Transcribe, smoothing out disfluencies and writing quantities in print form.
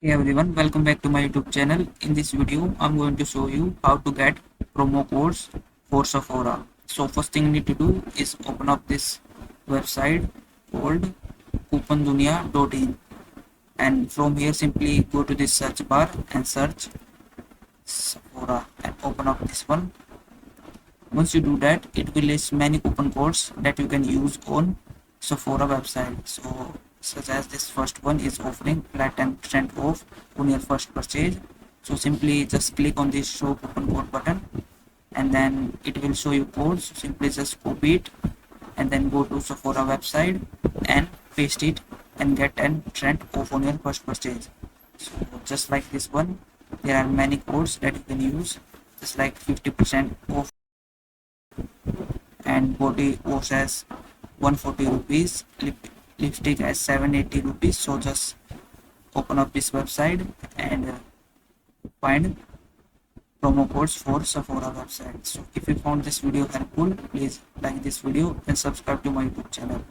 Hey everyone, welcome back to my YouTube channel. In this video, I'm going to show you how to get promo codes for Sephora. So first thing you need to do is open up this website called coupondunia.in, and from here simply go to this search bar and search Sephora and open up this one. Once you do that, it will list many coupon codes that you can use on Sephora website. So such as this first one is offering flat 10% off on your first purchase. So simply just click on this show coupon code button, and then it will show you codes. So simply just copy it and then go to Sephora website and paste it and get 10% off on your first purchase. So just like this one, there are many codes that you can use, just like 50% off and body wash as 140 rupees, lipstick as 780 rupees. So just open up this website and find promo codes for Sephora website. So if you found this video helpful, please like this video and subscribe to my YouTube channel.